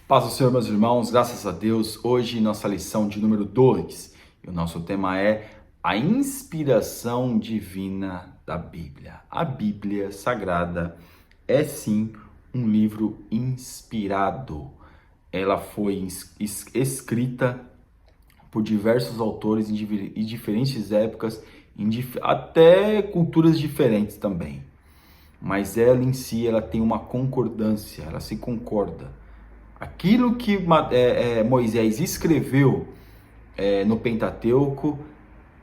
Paz do Senhor, meus irmãos, graças a Deus. Hoje, nossa lição de número 2, e o nosso tema é a inspiração divina da Bíblia. A Bíblia Sagrada é sim um livro inspirado. Ela foi escrita por diversos autores em diferentes épocas, até culturas diferentes também. Mas ela em si, ela tem uma concordância, ela se concorda. Aquilo que Moisés escreveu no Pentateuco,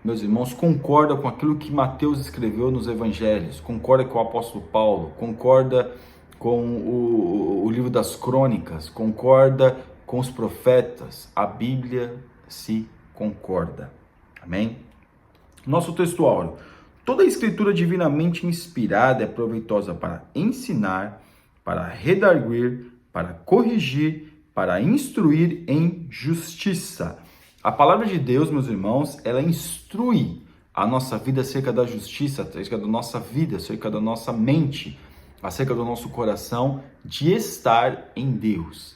meus irmãos, concorda com aquilo que Mateus escreveu nos Evangelhos, concorda com o apóstolo Paulo, concorda com o livro das Crônicas, concorda com os profetas. A Bíblia se concorda. Amém? Nosso texto áureo. Toda a escritura divinamente inspirada é proveitosa para ensinar, para redarguir, para corrigir, para instruir em justiça. A palavra de Deus, meus irmãos, ela instrui a nossa vida acerca da justiça, acerca da nossa vida, acerca da nossa mente, acerca do nosso coração, de estar em Deus.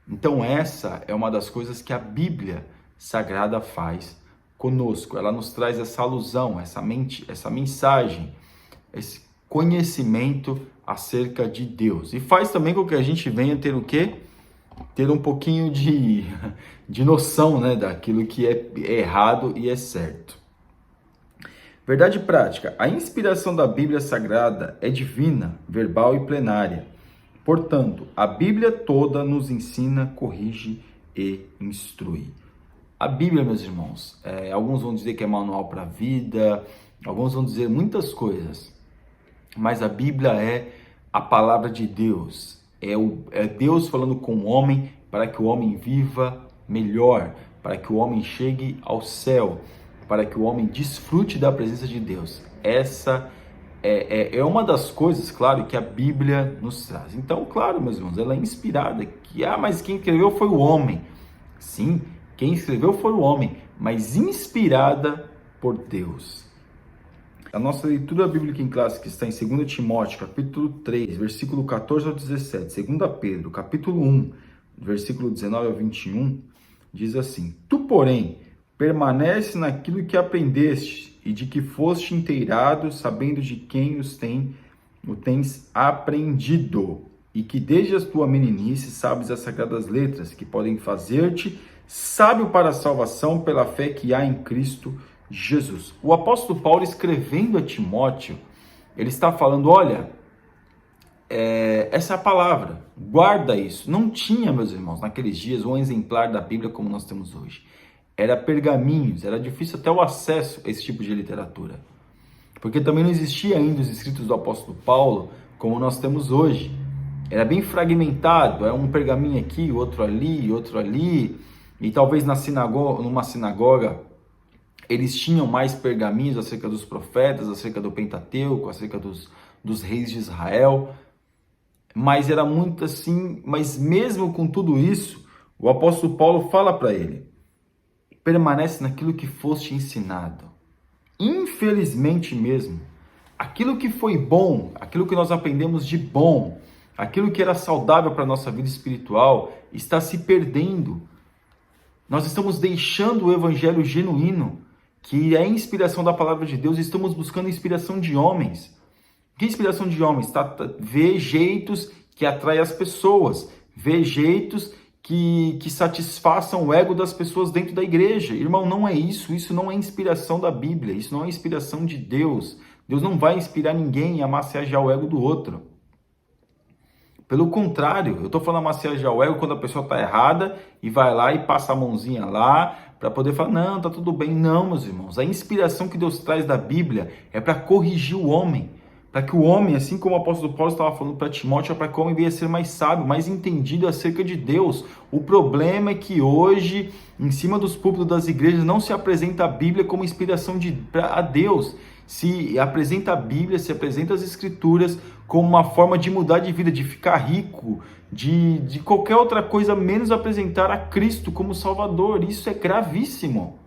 Então essa é uma das coisas que a Bíblia Sagrada faz conosco. Ela nos traz essa alusão, essa mensagem, esse conhecimento acerca de Deus. E faz também com que a gente venha ter o quê? Ter um pouquinho de noção, né, daquilo que é errado e é certo. Verdade prática. A inspiração da Bíblia Sagrada é divina, verbal e plenária. Portanto, a Bíblia toda nos ensina, corrige e instrui. A Bíblia, meus irmãos, alguns vão dizer que é manual para a vida, alguns vão dizer muitas coisas, mas a Bíblia é a palavra de Deus, é Deus falando com o homem para que o homem viva melhor, para que o homem chegue ao céu, para que o homem desfrute da presença de Deus. Essa é uma das coisas, claro, que a Bíblia nos traz. Então, claro, meus irmãos, ela é inspirada, mas quem escreveu foi o homem. Sim, quem escreveu foi o homem, mas inspirada por Deus. A nossa leitura bíblica em classe, que está em 2 Timóteo, capítulo 3, versículo 14 ao 17, 2 Pedro, capítulo 1, versículo 19 ao 21, diz assim: Tu, porém, permanece naquilo que aprendeste e de que foste inteirado, sabendo de quem o tens aprendido, e que desde a tua meninice sabes as sagradas letras, que podem fazer-te sábio para a salvação pela fé que há em Cristo Jesus. O apóstolo Paulo, escrevendo a Timóteo, ele está falando, olha, essa é a palavra, guarda isso. Não tinha, meus irmãos, naqueles dias, um exemplar da Bíblia como nós temos hoje. Era pergaminhos, era difícil até o acesso a esse tipo de literatura. Porque também não existia ainda os escritos do apóstolo Paulo como nós temos hoje. Era bem fragmentado, é um pergaminho aqui, outro ali, e talvez numa sinagoga eles tinham mais pergaminhos acerca dos profetas, acerca do Pentateuco, acerca dos reis de Israel, mas era muito assim. Mas mesmo com tudo isso, o apóstolo Paulo fala para ele: permanece naquilo que foste ensinado. Infelizmente mesmo, aquilo que foi bom, aquilo que nós aprendemos de bom, aquilo que era saudável para a nossa vida espiritual, está se perdendo. Nós estamos deixando o evangelho genuíno, que é a inspiração da palavra de Deus, e estamos buscando inspiração de homens. Que inspiração de homens? Ver jeitos que atraem as pessoas, ver jeitos que satisfaçam o ego das pessoas dentro da igreja. Irmão, não é isso. Isso não é inspiração da Bíblia, isso não é inspiração de Deus. Deus não vai inspirar ninguém a massagear o ego do outro. Pelo contrário, eu estou falando massagear o ego quando a pessoa está errada e vai lá e passa a mãozinha lá para poder falar, não, tá tudo bem. Não, meus irmãos, a inspiração que Deus traz da Bíblia é para corrigir o homem, para que o homem, assim como o apóstolo Paulo estava falando para Timóteo, é para que o homem venha a ser mais sábio, mais entendido acerca de Deus. O problema é que hoje, em cima dos púlpitos das igrejas, não se apresenta a Bíblia como inspiração a Deus. Se apresenta a Bíblia, se apresenta as Escrituras como uma forma de mudar de vida, de ficar rico, de qualquer outra coisa, menos apresentar a Cristo como Salvador. Isso é gravíssimo.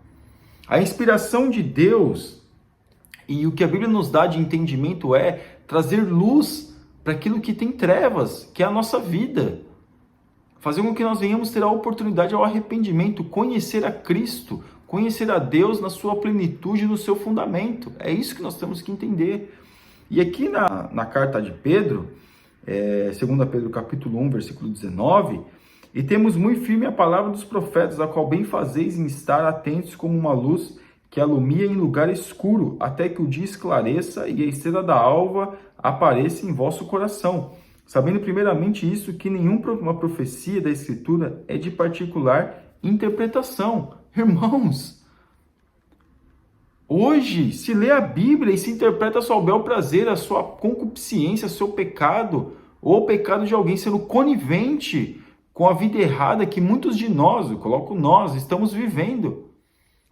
A inspiração de Deus e o que a Bíblia nos dá de entendimento é trazer luz para aquilo que tem trevas, que é a nossa vida. fazer com que nós venhamos ter a oportunidade ao arrependimento, conhecer a Cristo, conhecer a Deus na sua plenitude, no seu fundamento. É isso que nós temos que entender. E aqui na carta de Pedro, 2 Pedro capítulo 1, versículo 19, e temos muito firme a palavra dos profetas, a qual bem fazeis em estar atentos como uma luz que alumia em lugar escuro, até que o dia esclareça e a estrela da alva apareça em vosso coração. Sabendo primeiramente isso, que nenhuma profecia da Escritura é de particular interpretação. Irmãos, hoje se lê a Bíblia e se interpreta a seu bel prazer, a sua concupiscência, o seu pecado, ou o pecado de alguém sendo conivente com a vida errada que muitos de nós, eu coloco nós, estamos vivendo.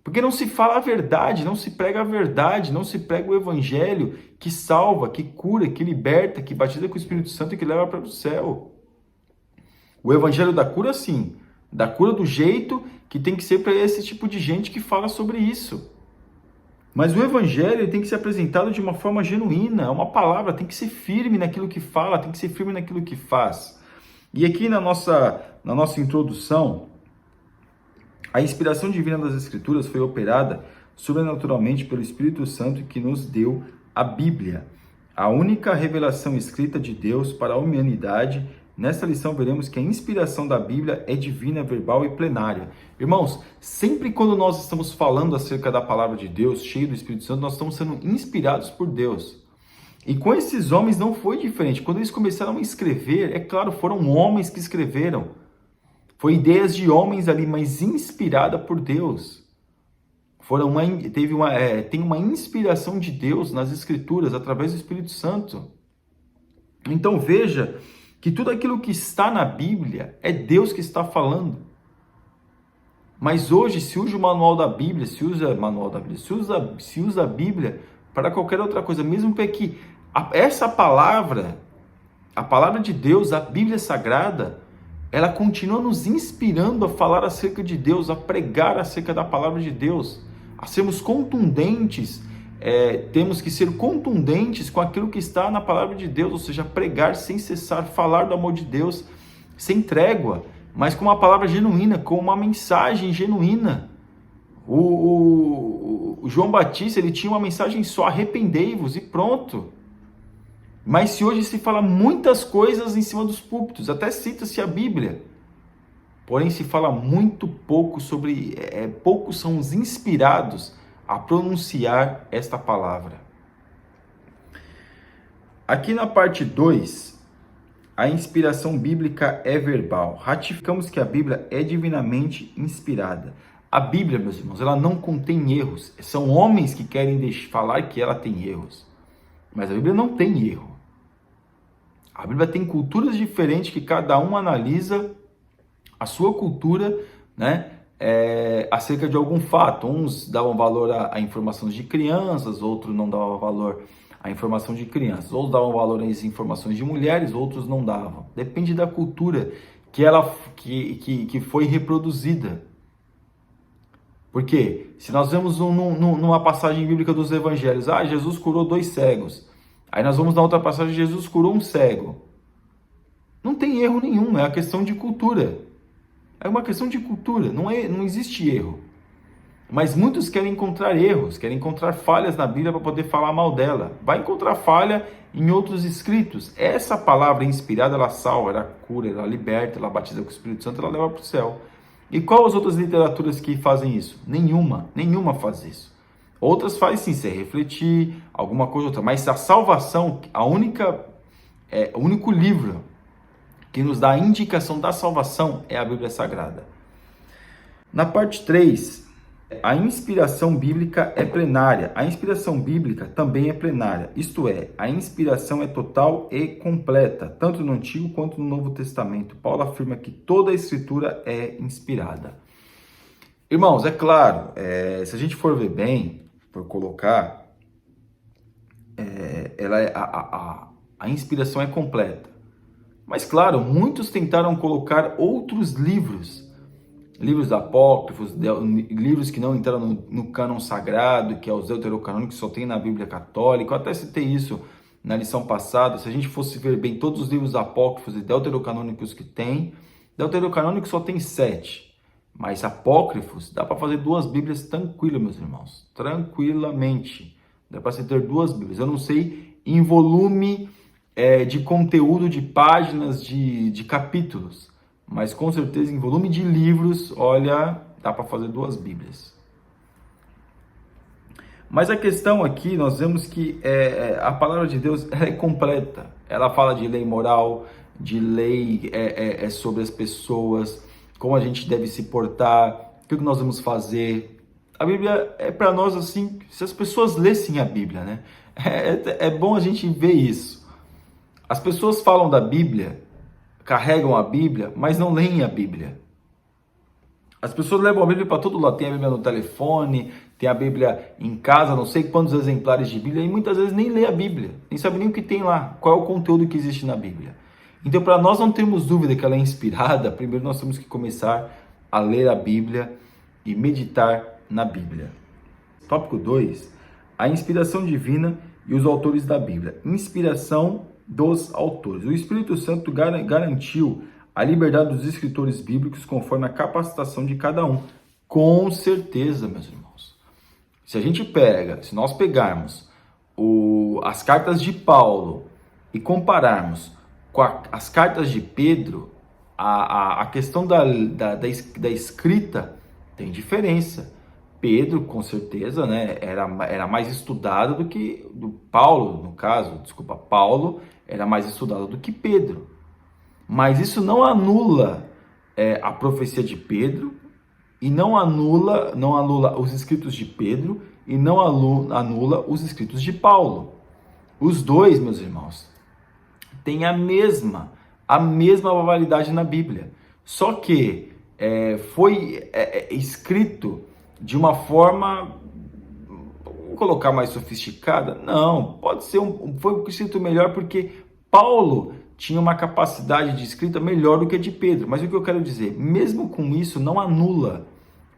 Porque não se fala a verdade, não se prega a verdade, não se prega o evangelho que salva, que cura, que liberta, que batiza com o Espírito Santo e que leva para o céu. O evangelho da cura, sim, da cura do jeito que tem que ser para esse tipo de gente que fala sobre isso. Mas o evangelho tem que ser apresentado de uma forma genuína, é uma palavra, tem que ser firme naquilo que fala, tem que ser firme naquilo que faz. E aqui na nossa introdução, a inspiração divina das Escrituras foi operada sobrenaturalmente pelo Espírito Santo que nos deu a Bíblia, a única revelação escrita de Deus para a humanidade. Nesta lição veremos que a inspiração da Bíblia é divina, verbal e plenária. Irmãos, sempre quando nós estamos falando acerca da palavra de Deus, cheio do Espírito Santo, nós estamos sendo inspirados por Deus. E com esses homens não foi diferente. Quando eles começaram a escrever, é claro, foram homens que escreveram. Foi ideias de homens ali, mas inspirada por Deus. Tem uma inspiração de Deus nas Escrituras, através do Espírito Santo. Então veja que tudo aquilo que está na Bíblia é Deus que está falando. Mas hoje se usa o manual da Bíblia, se usa a Bíblia para qualquer outra coisa, mesmo porque essa palavra, a palavra de Deus, a Bíblia Sagrada, ela continua nos inspirando a falar acerca de Deus, a pregar acerca da palavra de Deus, a sermos contundentes. Temos que ser contundentes com aquilo que está na palavra de Deus, ou seja, pregar sem cessar, falar do amor de Deus sem trégua, mas com uma palavra genuína, com uma mensagem genuína. O João Batista, ele tinha uma mensagem só: arrependei-vos e pronto. Mas se hoje se fala muitas coisas em cima dos púlpitos, até cita-se a Bíblia, porém se fala muito pouco sobre, poucos são os inspirados a pronunciar esta palavra. Aqui na parte 2, a inspiração bíblica é verbal. Ratificamos que a Bíblia é divinamente inspirada. A Bíblia, meus irmãos, ela não contém erros. São homens que querem falar que ela tem erros. Mas a Bíblia não tem erro. A Bíblia tem culturas diferentes que cada um analisa a sua cultura, né, acerca de algum fato. Uns davam valor a informações de crianças, outros não davam valor à informação de crianças. Outros davam valor às informações de mulheres, outros não davam. Depende da cultura que foi reproduzida. Porque se nós vemos numa passagem bíblica dos evangelhos, Jesus curou 2 cegos. Aí nós vamos na outra passagem, Jesus curou um cego. Não tem erro nenhum, é a questão de cultura. É uma questão de cultura, não existe erro. Mas muitos querem encontrar erros, querem encontrar falhas na Bíblia para poder falar mal dela. Vai encontrar falha em outros escritos. Essa palavra inspirada, ela salva, ela cura, ela liberta, ela batiza com o Espírito Santo, ela leva para o céu. E quais as outras literaturas que fazem isso? Nenhuma faz isso. Outras fazem sim, se refletir, alguma coisa ou outra. Mas a salvação, o único livro que nos dá a indicação da salvação é a Bíblia Sagrada. Na parte 3, a inspiração bíblica é plenária. A inspiração bíblica também é plenária. Isto é, a inspiração é total e completa, tanto no Antigo quanto no Novo Testamento. Paulo afirma que toda a Escritura é inspirada. Irmãos, é claro, se a gente for ver bem, por colocar, a inspiração é completa. Mas claro, muitos tentaram colocar outros livros apócrifos, livros que não entraram no cânon sagrado, que é os deuterocanônicos, que só tem na Bíblia Católica. Eu até citei isso na lição passada. Se a gente fosse ver bem todos os livros apócrifos e deuterocanônicos que tem, Deuterocanônico só tem 7, mas apócrifos dá para fazer 2 Bíblias tranquilo, meus irmãos, tranquilamente. Dá para você ter 2 Bíblias. Eu não sei em volume de conteúdo, de páginas, de capítulos, mas com certeza em volume de livros, olha, dá para fazer 2 Bíblias. Mas a questão aqui, nós vemos que a palavra de Deus é completa. Ela fala de lei moral, de lei sobre as pessoas, como a gente deve se portar, o que nós vamos fazer. A Bíblia é para nós assim, se as pessoas lessem a Bíblia, né? É bom a gente ver isso. As pessoas falam da Bíblia, carregam a Bíblia, mas não leem a Bíblia. As pessoas levam a Bíblia para todo lado, tem a Bíblia no telefone, tem a Bíblia em casa, não sei quantos exemplares de Bíblia, e muitas vezes nem lê a Bíblia, nem sabe nem o que tem lá, qual é o conteúdo que existe na Bíblia. Então, para nós não termos dúvida que ela é inspirada, primeiro nós temos que começar a ler a Bíblia e meditar na Bíblia. Tópico 2, a inspiração divina e os autores da Bíblia. Inspiração dos autores. O Espírito Santo garantiu a liberdade dos escritores bíblicos conforme a capacitação de cada um. Com certeza, meus irmãos. Se nós pegarmos as cartas de Paulo e compararmos com as cartas de Pedro, a questão da escrita tem diferença. Pedro, com certeza, né, era mais estudado do que Paulo, no caso, Paulo era mais estudado do que Pedro. Mas isso não anula a profecia de Pedro, e não anula os escritos de Pedro, e não anula os escritos de Paulo. Os dois, meus irmãos, têm a mesma validade na Bíblia. Só que foi escrito de uma forma, vou colocar mais sofisticada? Não, pode ser foi escrito melhor porque Paulo tinha uma capacidade de escrita melhor do que a de Pedro. Mas o que eu quero dizer, mesmo com isso, não anula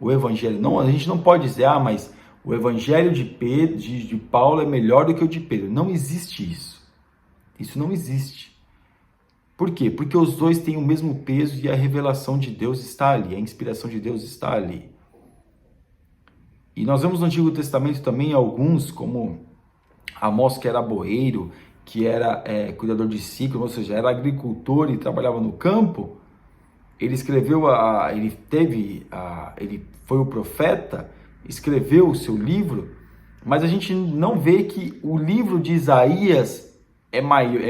o evangelho. Não, a gente não pode dizer, mas o evangelho de Paulo é melhor do que o de Pedro. Não existe isso. Isso não existe. Por quê? Porque os dois têm o mesmo peso e a revelação de Deus está ali, a inspiração de Deus está ali. E nós vemos no Antigo Testamento também alguns, como Amós, que era boeiro, que era cuidador de ciclo, ou seja, era agricultor e trabalhava no campo. Ele escreveu, ele foi o profeta, escreveu o seu livro, mas a gente não vê que o livro de Isaías é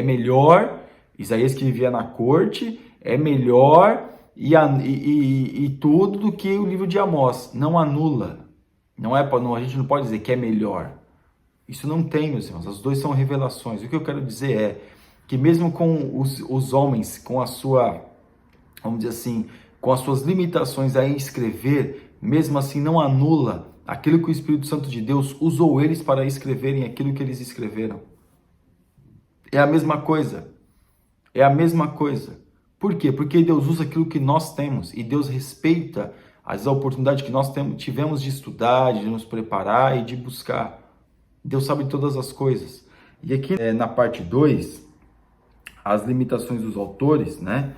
melhor. Isaías, que vivia na corte, é melhor e tudo do que o livro de Amós. Não anula. A gente não pode dizer que é melhor. Isso não tem, meus irmãos. As duas são revelações. O que eu quero dizer é que mesmo com os homens, com a sua, vamos dizer assim, com as suas limitações a escrever, mesmo assim não anula aquilo que o Espírito Santo de Deus usou eles para escreverem aquilo que eles escreveram. É a mesma coisa. É a mesma coisa. Por quê? Porque Deus usa aquilo que nós temos e Deus respeita as oportunidades que nós tivemos de estudar, de nos preparar e de buscar. Deus sabe todas as coisas. E aqui na parte 2, as limitações dos autores, né?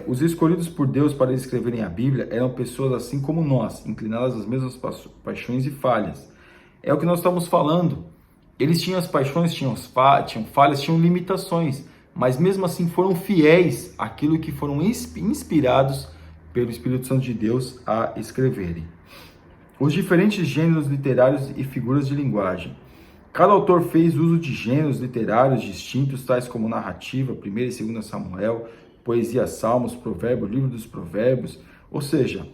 Os escolhidos por Deus para escreverem a Bíblia eram pessoas assim como nós, inclinadas às mesmas paixões e falhas. É o que nós estamos falando. Eles tinham as paixões, tinham falhas, tinham limitações, mas mesmo assim foram fiéis àquilo que foram inspirados pelo Espírito Santo de Deus a escreverem. Os diferentes gêneros literários e figuras de linguagem. Cada autor fez uso de gêneros literários distintos, tais como narrativa, 1 e 2 Samuel, poesia, salmos, provérbios, livro dos provérbios. Ou seja,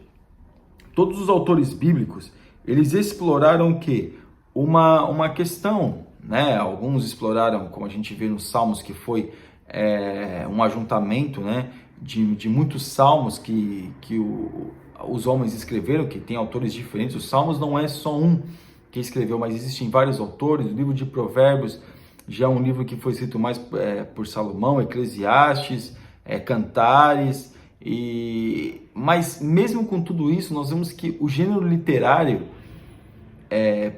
todos os autores bíblicos, eles exploraram o quê? Uma questão, né? Alguns exploraram, como a gente vê nos salmos, que foi um ajuntamento, né? de muitos salmos que os homens escreveram, que tem autores diferentes. Os salmos não é só um que escreveu, mas existem vários autores. O livro de Provérbios já é um livro que foi escrito mais por Salomão, Eclesiastes, Cantares, mas mesmo com tudo isso, nós vemos que o gênero literário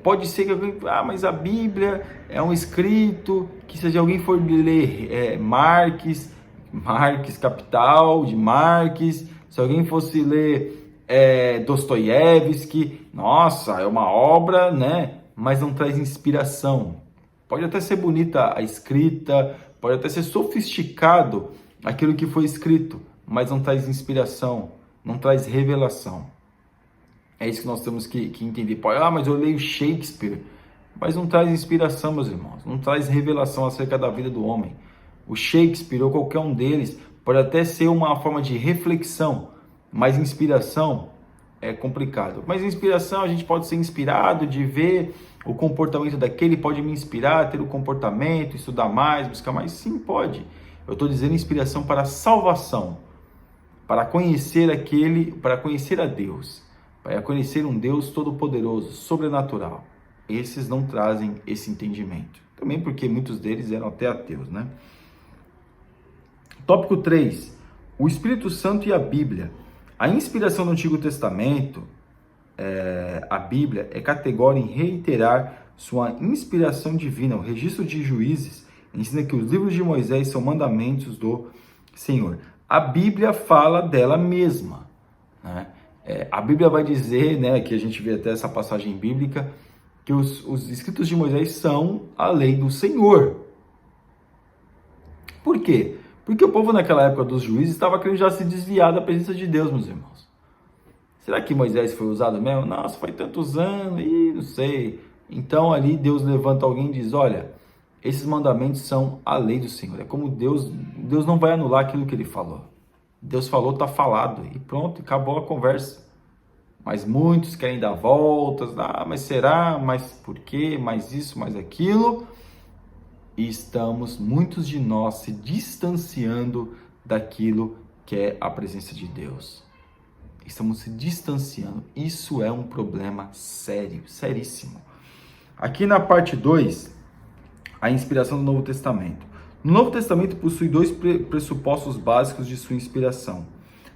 pode ser que alguém, mas a Bíblia é um escrito, que se alguém for ler Marques, Marx, Capital, de Marx, se alguém fosse ler Dostoiévski, nossa, é uma obra, né? Mas não traz inspiração. Pode até ser bonita a escrita, pode até ser sofisticado aquilo que foi escrito, mas não traz inspiração, não traz revelação. É isso que nós temos que entender. Mas eu leio Shakespeare, mas não traz inspiração, meus irmãos, não traz revelação acerca da vida do homem. O Shakespeare ou qualquer um deles pode até ser uma forma de reflexão, mas inspiração é complicado. Mas inspiração, a gente pode ser inspirado de ver o comportamento daquele, pode me inspirar, ter o comportamento, estudar mais, buscar mais. Sim, pode. Eu estou dizendo inspiração para salvação, para conhecer para conhecer a Deus, para conhecer um Deus todo-poderoso, sobrenatural. Esses não trazem esse entendimento. Também porque muitos deles eram até ateus, né? Tópico 3. O Espírito Santo e a Bíblia. A inspiração do Antigo Testamento, a Bíblia, é categórica em reiterar sua inspiração divina. O registro de Juízes ensina que os livros de Moisés são mandamentos do Senhor. A Bíblia fala dela mesma, né? A Bíblia vai dizer, né, que a gente vê até essa passagem bíblica, que os escritos de Moisés são a lei do Senhor. Por quê? Porque o povo naquela época dos juízes estava querendo já se desviar da presença de Deus, meus irmãos. Será que Moisés foi usado mesmo? Nossa, foi tantos anos, não sei. Então ali Deus levanta alguém e diz, olha, esses mandamentos são a lei do Senhor. É como Deus não vai anular aquilo que ele falou. Deus falou, está falado. E pronto, acabou a conversa. Mas muitos querem dar voltas. Mas será? Mas por quê? Mais isso, mais aquilo. E estamos, muitos de nós, se distanciando daquilo que é a presença de Deus. Estamos se distanciando. Isso é um problema sério, seríssimo. Aqui na parte 2, a inspiração do Novo Testamento. No Novo Testamento possui dois pressupostos básicos de sua inspiração.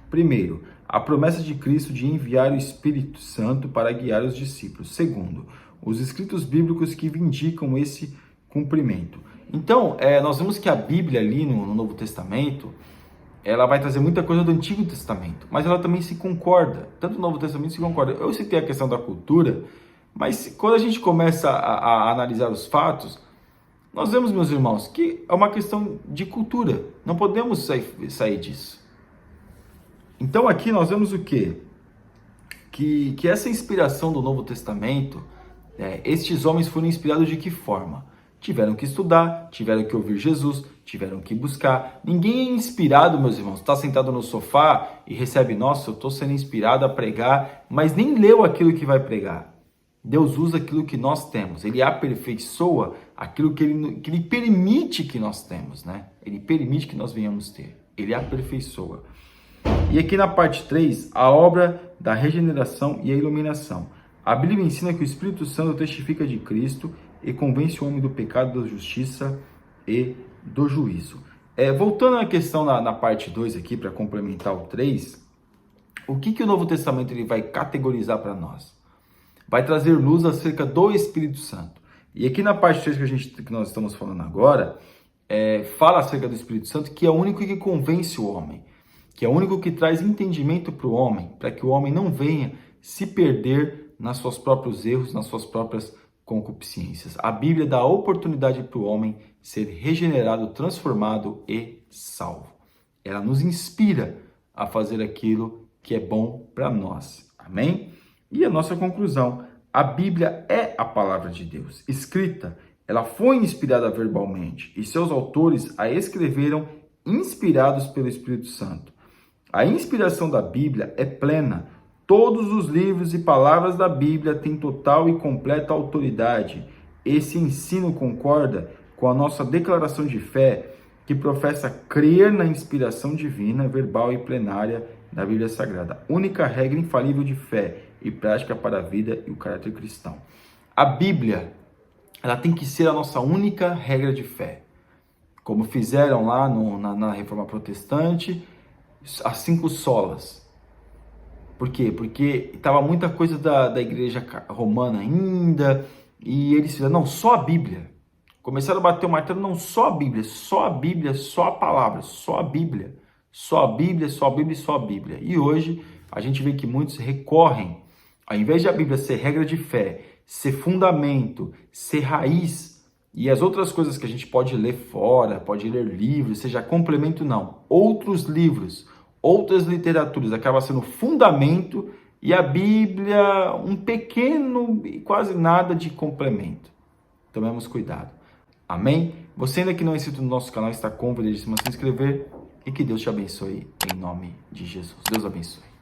Primeiro, a promessa de Cristo de enviar o Espírito Santo para guiar os discípulos. Segundo, os escritos bíblicos que vindicam esse cumprimento. Então, nós vemos que a Bíblia ali no Novo Testamento, ela vai trazer muita coisa do Antigo Testamento, mas ela também se concorda, tanto no Novo Testamento se concorda. Eu citei a questão da cultura, mas quando a gente começa a analisar os fatos, nós vemos, meus irmãos, que é uma questão de cultura, não podemos sair disso. Então aqui nós vemos o quê? Que essa inspiração do Novo Testamento, estes homens foram inspirados de que forma? Tiveram que estudar, tiveram que ouvir Jesus, tiveram que buscar. Ninguém é inspirado, meus irmãos, está sentado no sofá e recebe, nossa, eu estou sendo inspirado a pregar, mas nem leu aquilo que vai pregar. Deus usa aquilo que nós temos, Ele aperfeiçoa aquilo que Ele permite que nós temos, né? Ele permite que nós venhamos ter, Ele aperfeiçoa. E aqui na parte 3, a obra da regeneração e a iluminação. A Bíblia ensina que o Espírito Santo testifica de Cristo e convence o homem do pecado, da justiça e do juízo. Voltando à questão na parte 2 aqui, para complementar o 3, o que o Novo Testamento ele vai categorizar para nós? Vai trazer luz acerca do Espírito Santo. E aqui na parte 3 que nós estamos falando agora, fala acerca do Espírito Santo, que é o único que convence o homem, que é o único que traz entendimento para o homem, para que o homem não venha se perder nos seus próprios erros, nas suas próprias concupiscências. A Bíblia dá a oportunidade para o homem ser regenerado, transformado e salvo. Ela nos inspira a fazer aquilo que é bom para nós. Amém? E a nossa conclusão, a Bíblia é a palavra de Deus, escrita, ela foi inspirada verbalmente e seus autores a escreveram inspirados pelo Espírito Santo. A inspiração da Bíblia é plena. Todos os livros e palavras da Bíblia têm total e completa autoridade. Esse ensino concorda com a nossa declaração de fé, que professa crer na inspiração divina, verbal e plenária da Bíblia Sagrada, única regra infalível de fé e prática para a vida e o caráter cristão. A Bíblia, ela tem que ser a nossa única regra de fé, como fizeram lá na Reforma Protestante, as 5 solas. Por quê? Porque estava muita coisa da igreja romana ainda, e eles fizeram, não, só a Bíblia. Começaram a bater o martelo, não só a Bíblia, só a Bíblia, só a palavra, só a Bíblia. Só a Bíblia, só a Bíblia e só a Bíblia. E hoje a gente vê que muitos recorrem, ao invés de a Bíblia ser regra de fé, ser fundamento, ser raiz, e as outras coisas que a gente pode ler fora, pode ler livros, seja complemento, não. Outros livros, outras literaturas, acaba sendo fundamento e a Bíblia um pequeno e quase nada de complemento. Tomemos cuidado. Amém? Você ainda que não é inscrito no nosso canal, está convidadíssimo a se inscrever e que Deus te abençoe em nome de Jesus. Deus abençoe.